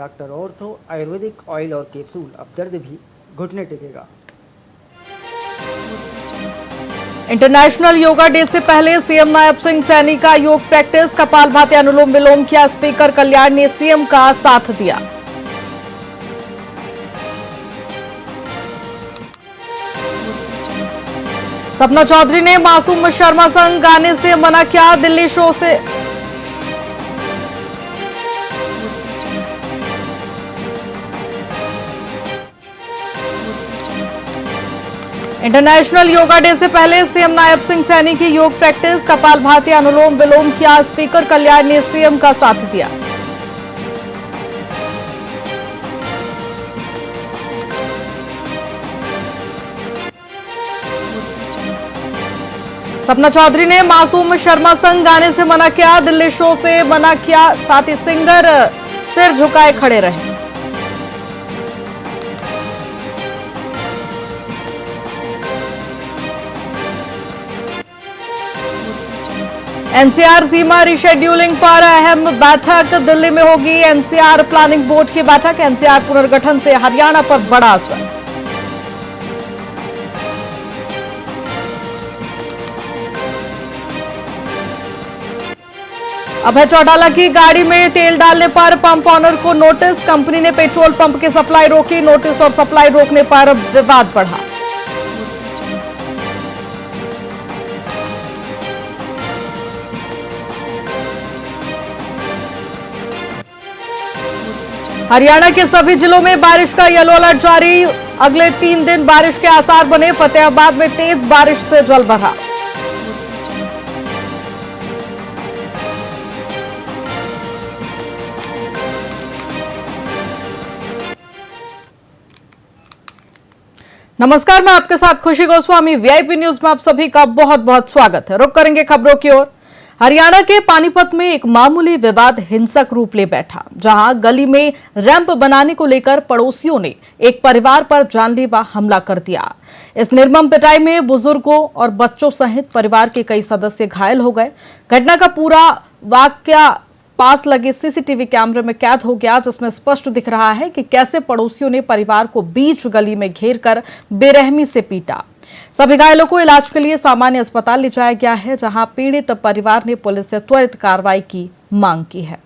Doctor ortho Ayurvedic oil और capsule, अब दर्द भी घुटने टेकेगा। इंटरनेशनल योगा डे से पहले सीएम नायब सिंह सैनी का योग प्रैक्टिस, कपालभाति अनुलोम विलोम किया। स्पीकर कल्याण ने सीएम का साथ दिया। सपना चौधरी ने मासूम शर्मा संग गाने से मना किया। दिल्ली शो से इंटरनेशनल योगा डे से पहले सीएम नायब सिंह सैनी की योग प्रैक्टिस, कपालभाति अनुलोम विलोम किया। स्पीकर कल्याण ने सीएम का साथ दिया। सपना चौधरी ने मासूम शर्मा संग गाने से मना किया। दिल्ली शो से मना किया, साथ ही सिंगर सिर झुकाए खड़े रहे। एनसीआर सीमा रिशेड्यूलिंग पर अहम बैठक दिल्ली में होगी। एनसीआर प्लानिंग बोर्ड की बैठक, एनसीआर पुनर्गठन से हरियाणा पर बड़ा असर। अभय चौटाला की गाड़ी में तेल डालने पर पंप ऑनर को नोटिस, कंपनी ने पेट्रोल पंप की सप्लाई रोकी। नोटिस और सप्लाई रोकने पर विवाद बढ़ा। हरियाणा के सभी जिलों में बारिश का येलो अलर्ट जारी। अगले 3 दिन बारिश के आसार बने। फतेहाबाद में तेज बारिश से जल भरा। नमस्कार, मैं आपके साथ खुशी गोस्वामी। वीआईपी न्यूज में आप सभी का बहुत बहुत स्वागत है। रुक करेंगे खबरों की ओर। हरियाणा के पानीपत में एक मामूली विवाद हिंसक रूप ले बैठा, जहां गली में रैंप बनाने को लेकर पड़ोसियों ने एक परिवार पर जानलेवा हमला कर दिया। इस निर्मम पिटाई में बुजुर्गों और बच्चों सहित परिवार के कई सदस्य घायल हो गए। घटना का पूरा वाकया पास लगे सीसीटीवी कैमरे में कैद हो गया, जिसमें स्पष्ट दिख रहा है कि कैसे पड़ोसियों ने परिवार को बीच गली में घेरकर बेरहमी से पीटा। सभी घायलों को इलाज के लिए सामान्य अस्पताल ले जाया गया है, जहां पीड़ित परिवार ने पुलिस से त्वरित कार्रवाई की मांग की है।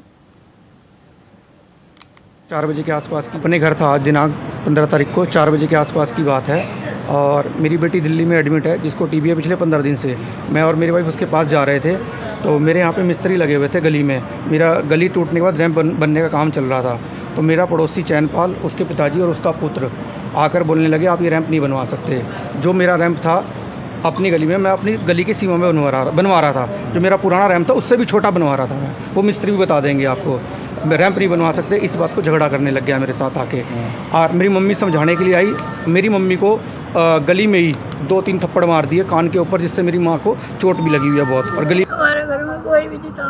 4 बजे के आसपास की अपने घर था। आज दिनांक 15 तारीख को 4 बजे के आसपास की बात है और मेरी बेटी दिल्ली में एडमिट है, जिसको टीबी है पिछले 15 दिन से। मैं और मेरी वाइफ उसके पास जा रहे थे तो मेरे यहाँ पे मिस्त्री लगे हुए थे गली में। मेरा गली टूटने के बाद रैंप बनने का काम चल रहा था, तो मेरा पड़ोसी चैनपाल, उसके पिताजी और उसका पुत्र आकर बोलने लगे, आप ये रैंप नहीं बनवा सकते। जो मेरा रैंप था अपनी गली में, मैं अपनी गली की सीमा में बनवा रहा था। जो मेरा पुराना रैंप था उससे भी छोटा बनवा रहा था मैं, वो मिस्त्री भी बता देंगे आपको। रैंप नहीं बनवा सकते, इस बात को झगड़ा करने लग गया मेरे साथ आके। और मेरी मम्मी समझाने के लिए आई। मेरी मम्मी को गली में ही 2-3 थप्पड़ मार दिए कान के ऊपर, जिससे मेरी माँ को चोट भी लगी हुई है बहुत। और गली हमारे घर में कोई भी नहीं था।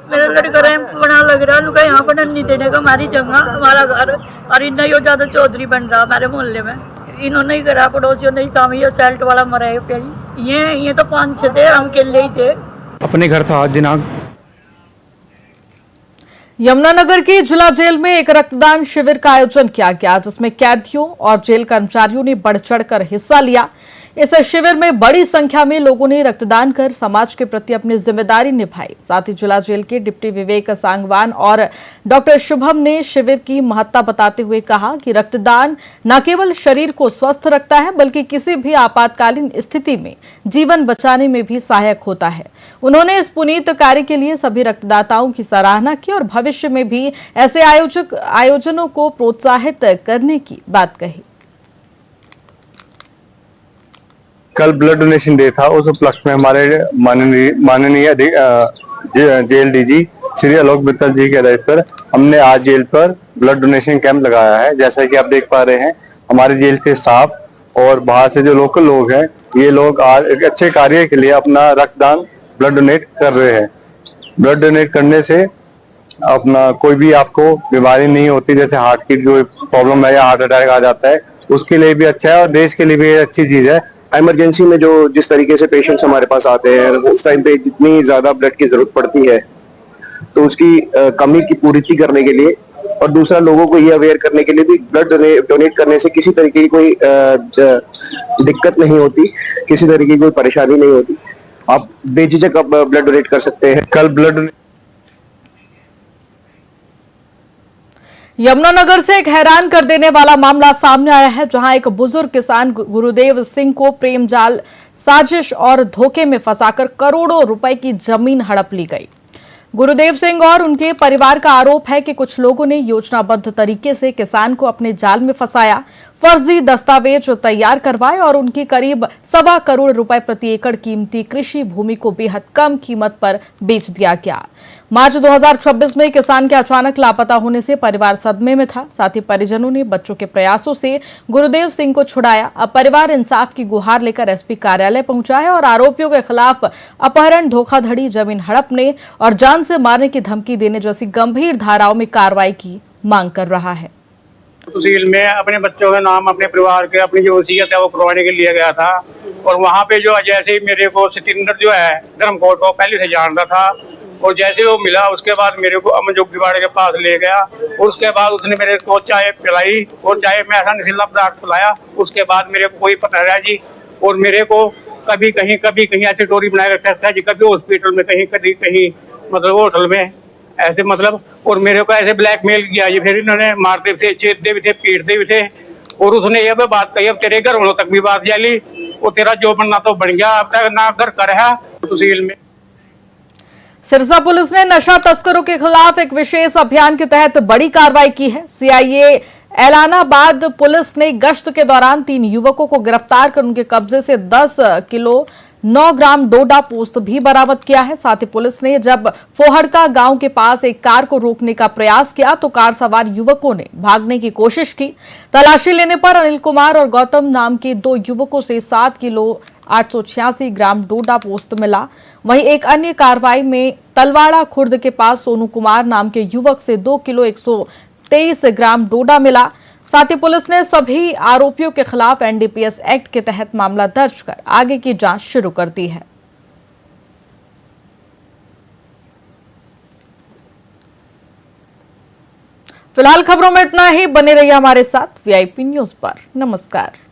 मेरा लड़का रैंप बना लग रहा, लुका यहाँ पर नहीं देने का हमारी जगह हमारा घर, और इतना ही ज्यादा चौधरी बन रहा हमारे मोहल्ले में। इन्होंने ही करा, पड़ोसियों ने ही सामी सेल्ट वाला मरा है। ये तो 5-6 थे, हम अकेले ही थे। अपने घर था। आज दिनांक यमुनानगर की जिला जेल में एक रक्तदान शिविर का आयोजन किया गया, जिसमें कैदियों और जेल कर्मचारियों ने बढ़ चढ़कर हिस्सा लिया। इस शिविर में बड़ी संख्या में लोगों ने रक्तदान कर समाज के प्रति अपनी जिम्मेदारी निभाई। साथ ही जिला जेल के डिप्टी विवेक सांगवान और डॉक्टर शुभम ने शिविर की महत्ता बताते हुए कहा कि रक्तदान न केवल शरीर को स्वस्थ रखता है, बल्कि किसी भी आपातकालीन स्थिति में जीवन बचाने में भी सहायक होता है। उन्होंने इस पुनीत कार्य के लिए सभी रक्तदाताओं की सराहना की और भविष्य में भी ऐसे आयोजनों को प्रोत्साहित करने की बात कही। कल ब्लड डोनेशन डे था। उस उपलक्ष्य में हमारे माननीय जेल डीजी श्री आलोक मित्तल जी के आदेश पर हमने आज जेल पर ब्लड डोनेशन कैंप लगाया है। जैसा कि आप देख पा रहे हैं, हमारे जेल के स्टाफ और बाहर से जो लोकल लोग हैं, ये लोग आज एक अच्छे कार्य के लिए अपना रक्तदान ब्लड डोनेट कर रहे हैं। ब्लड डोनेट करने से अपना कोई भी आपको बीमारी नहीं होती, जैसे हार्ट की जो प्रॉब्लम है या हार्ट अटैक आ जाता है, उसके लिए भी अच्छा है और देश के लिए भी अच्छी चीज है। इमरजेंसी में जिस तरीके से पेशेंट्स हमारे पास आते हैं, उस टाइम पे जितनी ज्यादा ब्लड की जरूरत पड़ती है, तो उसकी कमी की पूर्ति करने के लिए, और दूसरा लोगों को ये अवेयर करने के लिए भी ब्लड डोनेट करने से किसी तरीके की कोई दिक्कत नहीं होती, किसी तरीके की कोई परेशानी नहीं होती। आप बेझिझक आप ब्लड डोनेट कर सकते हैं। कल ब्लड यमुनानगर से एक हैरान कर देने वाला मामला सामने आया है, जहां एक बुजुर्ग किसान गुरुदेव सिंह को प्रेम जाल, साजिश और धोखे में फंसाकर करोड़ों रुपए की जमीन हड़प ली गई। गुरुदेव सिंह और उनके परिवार का आरोप है कि कुछ लोगों ने योजनाबद्ध तरीके से किसान को अपने जाल में फंसाया, फर्जी दस्तावेज तैयार करवाए और उनकी करीब 1.25 करोड़ रुपए प्रति एकड़ कीमती कृषि भूमि को बेहद कम कीमत पर बेच दिया गया। मार्च 2026 में किसान के अचानक लापता होने से परिवार सदमे में था। साथ ही परिजनों ने बच्चों के प्रयासों से गुरुदेव सिंह को छुड़ाया। अब परिवार इंसाफ की गुहार लेकर एसपी कार्यालय पहुंचा है और आरोपियों के खिलाफ अपहरण, धोखाधड़ी, जमीन हड़पने और जान से मारने की धमकी देने जैसी गंभीर धाराओं में कार्रवाई की मांग कर रहा है। तहसील में अपने बच्चों के नाम, अपने परिवार के, अपनी जो वसीयत है वो करवाने के लिए गया था। और वहाँ पे जो जैसे ही मेरे को सतिंदर जो है धर्मकोट को पहले से जानता था, और जैसे वो मिला उसके बाद मेरे को अमन जोगीवाड़े के पास ले गया। और उसके बाद उसने मेरे को चाय पिलाई और चाय में ऐसा नशीला पदार्थ पिलाया। उसके बाद मेरे को कोई पता रहा जी, और मेरे को कभी कहीं ऐसी टोरी बनाए रखा था जी, कभी हॉस्पिटल में, कहीं मतलब होटल में ऐसे मतलब। और मेरे को ऐसे ब्लैकमेल किया जी, फिर इन्होंने मारते थे, छेदते भी थे, पीटते भी थे। और उसने ये भी बात कही अब तेरे घर वालों तक भी बात जाली, और तेरा जो बनना तो बन गया, अब तक ना घर कर है तहसील में। सिरसा पुलिस ने नशा तस्करों के खिलाफ एक विशेष अभियान के तहत बड़ी कार्रवाई की है। सीआईए एलानाबाद पुलिस ने गश्त के दौरान 3 युवकों को गिरफ्तार कर उनके कब्जे से 10 किलो 9 ग्राम डोडा पोस्त भी बरामद किया है। साथ ही पुलिस ने जब फोहड़का गांव के पास एक कार को रोकने का प्रयास किया तो कार सवार युवकों ने भागने की कोशिश की। तलाशी लेने पर अनिल कुमार और गौतम नाम के 2 युवकों से 7 किलो 886 ग्राम डोडा पोस्त मिला। वहीं एक अन्य कार्रवाई में तलवाड़ा खुर्द के पास सोनू कुमार नाम के युवक से 2 किलो 123 ग्राम डोडा मिला। साथ ही पुलिस ने सभी आरोपियों के खिलाफ एनडीपीएस एक्ट के तहत मामला दर्ज कर आगे की जांच शुरू कर दी है। फिलहाल खबरों में इतना ही। बने रहिए हमारे साथ वीआईपी न्यूज पर। नमस्कार।